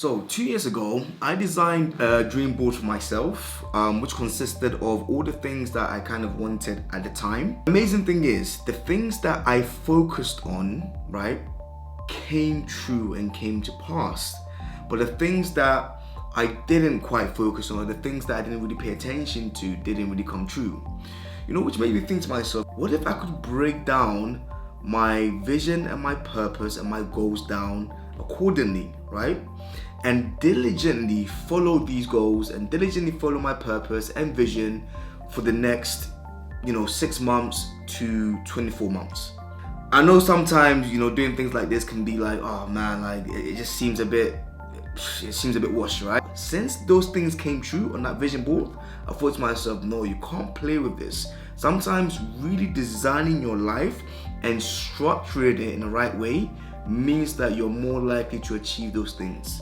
So 2 years ago, I designed a dream board for myself, which consisted of all the things that I kind of wanted at the time. Amazing thing is, the things that I focused on, right, came true and came to pass. But the things that I didn't quite focus on, the things that I didn't really pay attention to, didn't really come true. Which made me think to myself, what if I could break down my vision and my purpose and my goals down accordingly, right? And diligently follow these goals and diligently follow my purpose and vision for the next 6 months to 24 months. I know sometimes doing things like this can be like, oh man, like it just seems a bit washed, right? Since those things came true on that vision board, I thought to myself, no, you can't play with this. Sometimes really designing your life and structuring it in the right way means that you're more likely to achieve those things.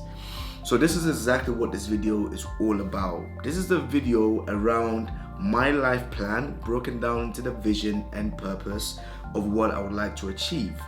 So this is exactly what this video is all about. This is the video around my life plan broken down into the vision and purpose of what I would like to achieve.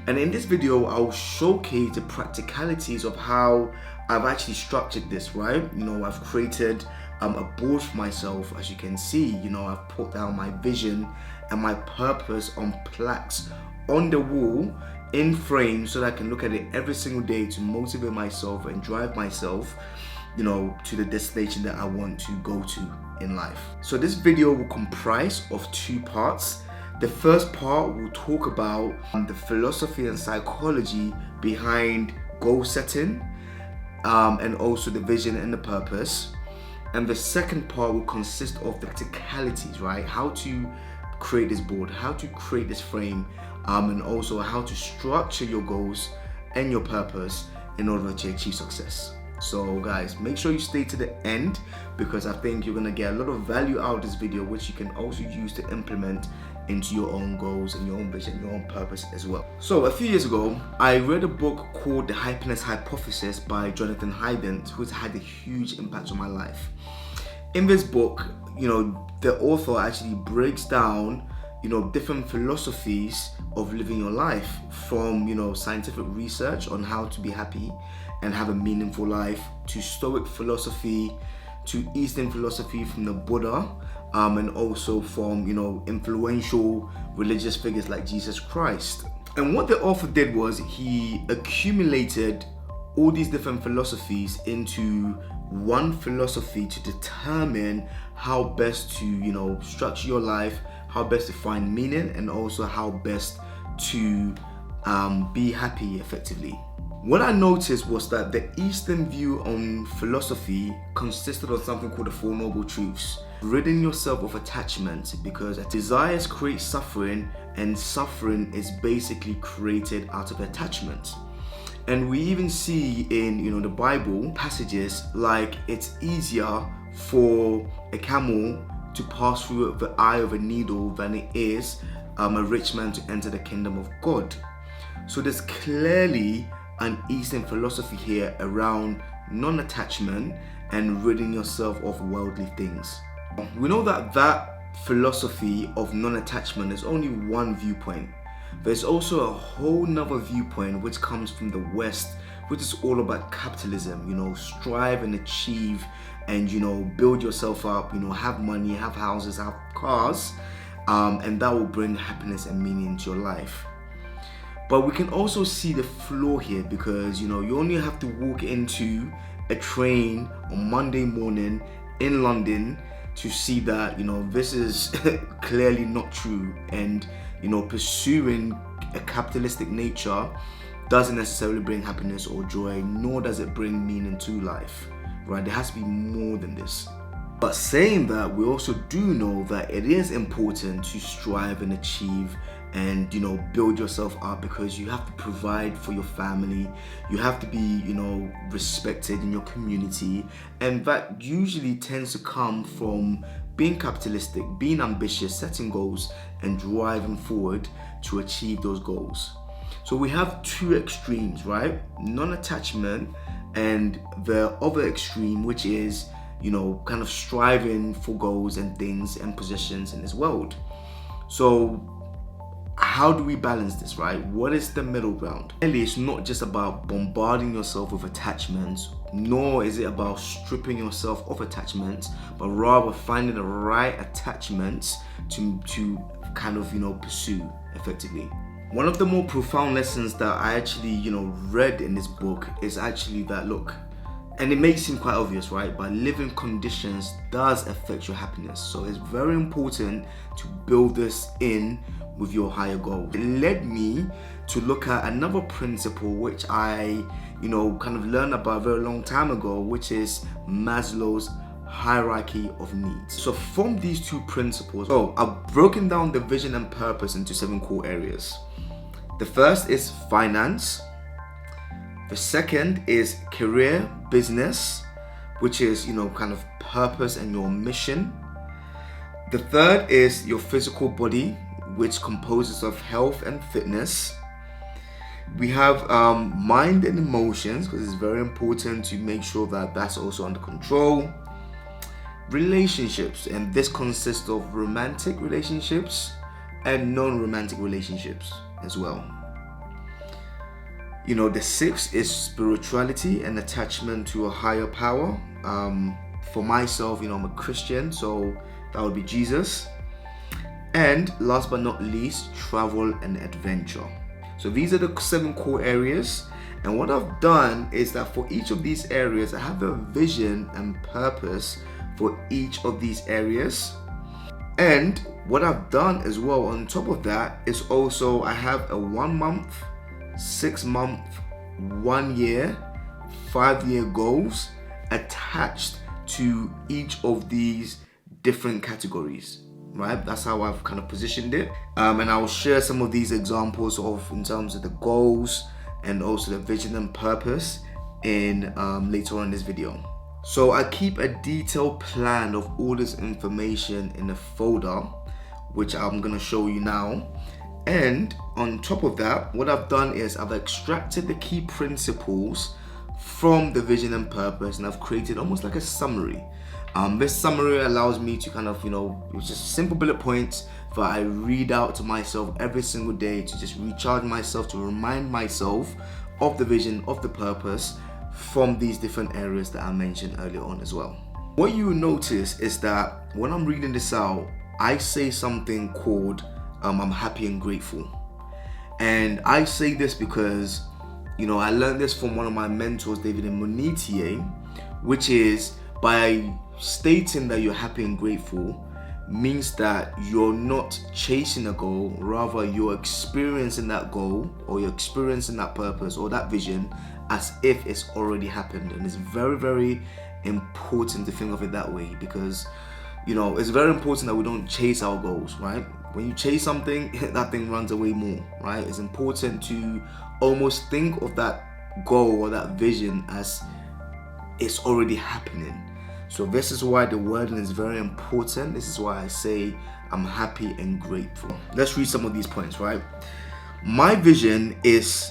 And in this video, I'll showcase the practicalities of how I've actually structured this, right? I've created a board for myself. As you can see, I've put down my vision and my purpose on plaques on the wall in frame so that I can look at it every single day to motivate myself and drive myself to the destination that I want to go to in life. So this video will comprise of 2 parts. The first part will talk about the philosophy and psychology behind goal setting and also the vision and the purpose. And the second part will consist of the practicalities, right? How to create this board, how to create this frame, and also how to structure your goals and your purpose in order to achieve success. So guys, make sure you stay to the end because I think you're gonna get a lot of value out of this video, which you can also use to implement into your own goals and your own vision, your own purpose as well. So a few years ago, I read a book called The Happiness Hypothesis by Jonathan Haidt, who's had a huge impact on my life. In this book, the author actually breaks down different philosophies of living your life, from scientific research on how to be happy and have a meaningful life, to Stoic philosophy, to Eastern philosophy from the Buddha, and also from influential religious figures like Jesus Christ. And what the author did was he accumulated all these different philosophies into one philosophy to determine how best to structure your life, how best to find meaning, and also how best to be happy effectively. What I noticed was that the Eastern view on philosophy consisted of something called the Four Noble Truths. Ridding yourself of attachment, because desires create suffering, and suffering is basically created out of attachment. And we even see in the Bible passages like it's easier for a camel to pass through the eye of a needle than it is a rich man to enter the kingdom of God. So there's clearly an Eastern philosophy here around non-attachment and ridding yourself of worldly things. We know that philosophy of non-attachment is only one viewpoint. There's also a whole nother viewpoint which comes from the West, which is all about capitalism, strive and achieve and build yourself up, have money, have houses, have cars, and that will bring happiness and meaning into your life. But we can also see the flaw here, because you only have to walk into a train on Monday morning in London to see that this is clearly not true, and pursuing a capitalistic nature doesn't necessarily bring happiness or joy, nor does it bring meaning to life, right? There has to be more than this. But saying that, we also do know that it is important to strive and achieve and build yourself up, because you have to provide for your family, you have to be respected in your community, and that usually tends to come from being capitalistic, being ambitious, setting goals and driving forward to achieve those goals. So we have 2 extremes, right? Non-attachment, and the other extreme, which is kind of striving for goals and things and positions in this world. So how do we balance this, right? What is the middle ground? Really, it's not just about bombarding yourself with attachments, nor is it about stripping yourself of attachments, but rather finding the right attachments to kind of, pursue effectively. One of the more profound lessons that I actually, read in this book is actually that, look, and it may seem quite obvious, right? But living conditions does affect your happiness. So it's very important to build this in with your higher goal. It led me to look at another principle which I, kind of learned about a very long time ago, which is Maslow's hierarchy of needs. So from these two principles, I've broken down the vision and purpose into 7 core areas. The first is finance. The second is career, business, which is, kind of purpose and your mission. The third is your physical body, which composes of health and fitness. We have mind and emotions, because it's very important to make sure that that's also under control. Relationships, and this consists of romantic relationships and non-romantic relationships as well. The 6th is spirituality and attachment to a higher power. For myself, I'm a Christian, so that would be Jesus. And last but not least, travel and adventure. So these are the 7 core areas. And what I've done is that for each of these areas, I have a vision and purpose for each of these areas. And what I've done as well on top of that is also I have a 1 month, 6 month, 1 year, 5-year goals attached to each of these different categories, right? That's how I've kind of positioned it. And I'll share some of these examples in terms of the goals and also the vision and purpose in later on in this video. So I keep a detailed plan of all this information in a folder, which I'm gonna show you now. And on top of that, what I've done is I've extracted the key principles from the vision and purpose, and I've created almost like a summary. This summary allows me to kind of, it's just simple bullet points that I read out to myself every single day to just recharge myself, to remind myself of the vision, of the purpose from these different areas that I mentioned earlier on as well. What you will notice is that when I'm reading this out, I say something called I'm happy and grateful. And I say this because, I learned this from one of my mentors, David Monetier, which is by stating that you're happy and grateful means that you're not chasing a goal, rather you're experiencing that goal or you're experiencing that purpose or that vision as if it's already happened. And it's very, very important to think of it that way, because it's very important that we don't chase our goals, right? When you chase something, that thing runs away more, right? It's important to almost think of that goal or that vision as it's already happening. So this is why the wording is very important. This is why I say I'm happy and grateful. Let's read some of these points, right? My vision is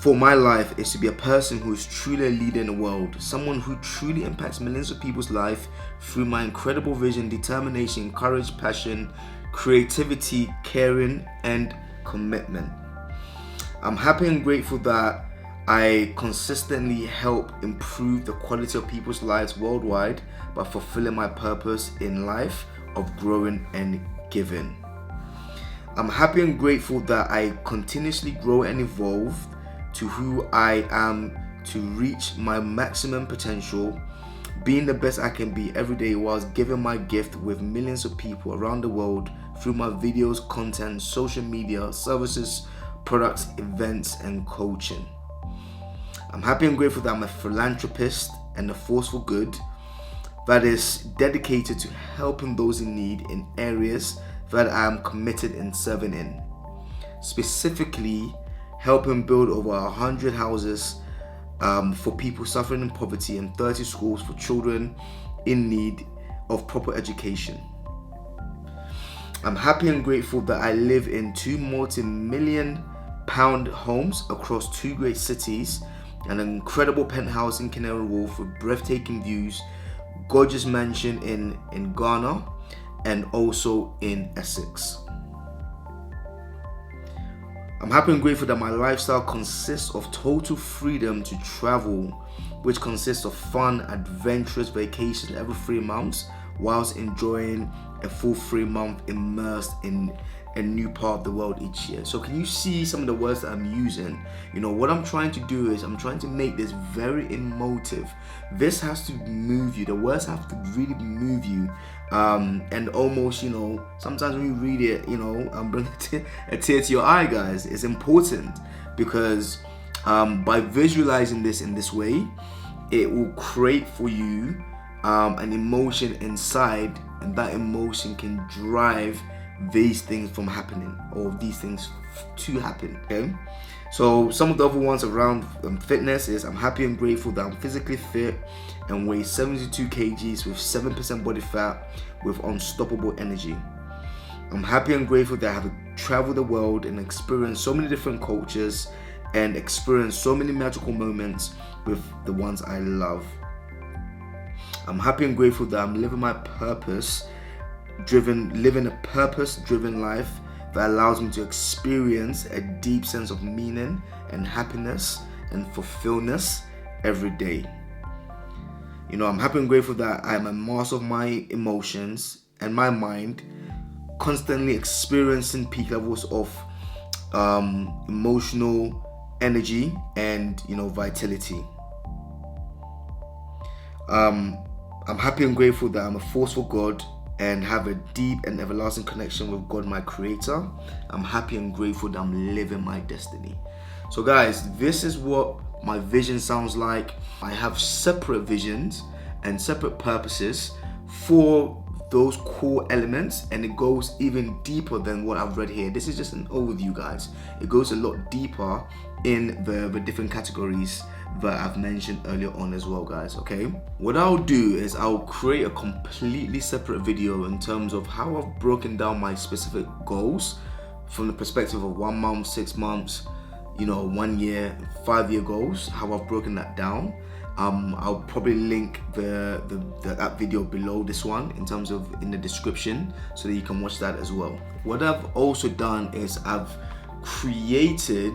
for my life is to be a person who is truly a leader in the world, someone who truly impacts millions of people's life through my incredible vision, determination, courage, passion, creativity, caring, and commitment. I'm happy and grateful that I consistently help improve the quality of people's lives worldwide by fulfilling my purpose in life of growing and giving. I'm happy and grateful that I continuously grow and evolve to who I am to reach my maximum potential, being the best I can be every day whilst giving my gift with millions of people around the world through my videos, content, social media, services, products, events, and coaching. I'm happy and grateful that I'm a philanthropist and a force for good that is dedicated to helping those in need in areas that I am committed in serving in. Specifically, helping build over 100 houses for people suffering in poverty and 30 schools for children in need of proper education. I'm happy and grateful that I live in 2 multi-million-pound homes across 2 great cities, an incredible penthouse in Canary Wharf with breathtaking views, gorgeous mansion in Ghana, and also in Essex. I'm happy and grateful that my lifestyle consists of total freedom to travel, which consists of fun, adventurous vacations every 3 months, whilst enjoying a full 3 month immersed in a new part of the world each year. So can you see some of the words that I'm using? You know, what I'm trying to do is I'm trying to make this very emotive. This has to move you. The words have to really move you. And almost, you know, sometimes when you read it, you know, bring a tear to your eye, guys. It's important because by visualizing this in this way, it will create for you an emotion inside, and that emotion can drive these things from happening, or these things to happen. Okay, so some of the other ones around fitness is I'm happy and grateful that I'm physically fit and weigh 72 kgs with 7% body fat with unstoppable energy. I'm happy and grateful that I have traveled the world and experienced so many different cultures and experienced so many magical moments with the ones I love. I'm happy and grateful that I'm living a purpose-driven life that allows me to experience a deep sense of meaning and happiness and fulfillment every day. You know, I'm happy and grateful that I'm a master of my emotions and my mind, constantly experiencing peak levels of emotional energy and, you know, vitality. I'm happy and grateful that I'm a force for God and have a deep and everlasting connection with God, my creator. I'm happy and grateful that I'm living my destiny. So guys, this is what my vision sounds like. I have separate visions and separate purposes for those core elements, and it goes even deeper than what I've read here. This is just an overview, guys. It goes a lot deeper in the different categories that I've mentioned earlier on as well, guys. Okay, what I'll do is I'll create a completely separate video in terms of how I've broken down my specific goals from the perspective of 1 month, 6 months, you know, 1 year, 5-year goals, how I've broken that down. I'll probably link that video below this one in terms of in the description so that you can watch that as well. What I've also done is I've created,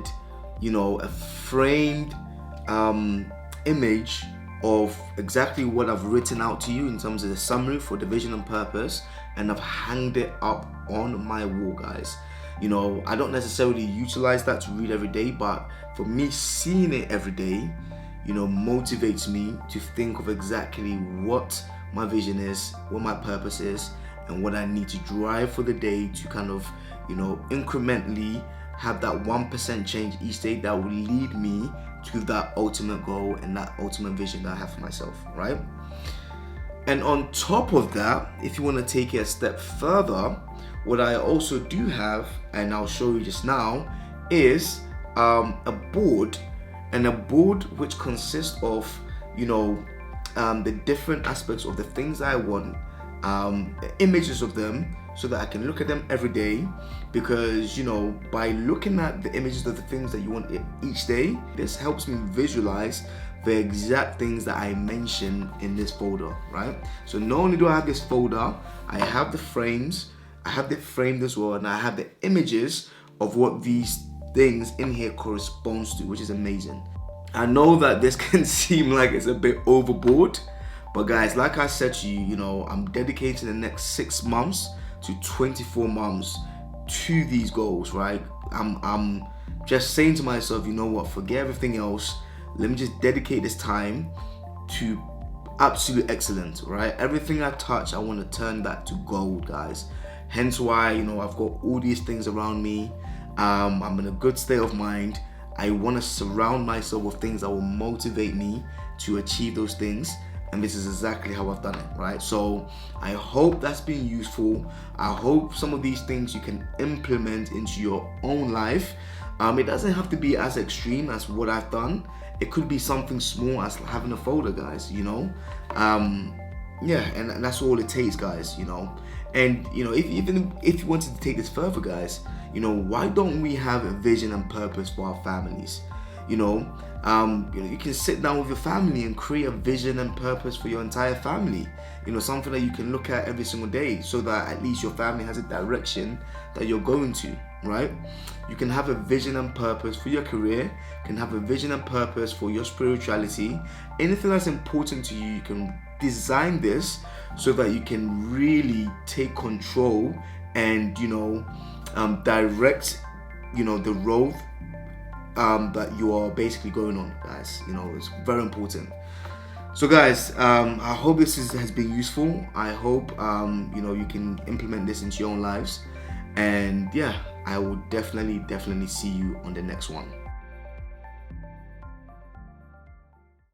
you know, a framed image of exactly what I've written out to you in terms of the summary for the vision and purpose, and I've hanged it up on my wall, guys. You know, I don't necessarily utilize that to read every day, but for me, seeing it every day, you know, motivates me to think of exactly what my vision is, what my purpose is, and what I need to drive for the day to kind of, you know, incrementally have that 1% change each day that will lead me to that ultimate goal and that ultimate vision that I have for myself, right? And on top of that, if you want to take it a step further, what I also do have, and I'll show you just now, is a board, and a board which consists of, you know, the different aspects of the things I want, images of them, so that I can look at them every day. Because, you know, by looking at the images of the things that you want each day, this helps me visualize the exact things that I mentioned in this folder, right? So not only do I have this folder, I have the frames, I have it framed as well, and I have the images of what these things in here corresponds to, which is amazing. I know that this can seem like it's a bit overboard, but guys, like I said to you, you know, I'm dedicating the next 6 months to 24 months to these goals, right? I'm just saying to myself, you know what, forget everything else, let me just dedicate this time to absolute excellence, right? Everything I touch, I want to turn that to gold, guys. Hence why, you know, I've got all these things around me. I'm in a good state of mind. I want to surround myself with things that will motivate me to achieve those things, and this is exactly how I've done it, right? So I hope that's been useful. I hope some of these things you can implement into your own life. It doesn't have to be as extreme as what I've done. It could be something small as having a folder, guys, you know. Yeah, and that's all it takes, guys, you know. And, you know, if you wanted to take this further, guys, you know, why don't we have a vision and purpose for our families? You know, you can sit down with your family and create a vision and purpose for your entire family. You know, something that you can look at every single day, so that at least your family has a direction that you're going to, right? You can have a vision and purpose for your career, you can have a vision and purpose for your spirituality. Anything that's important to you, you can design this so that you can really take control and, direct, the road that you are basically going on, guys. It's very important. So guys, I hope this has been useful. I hope you can implement this into your own lives. And yeah, I will definitely see you on the next one.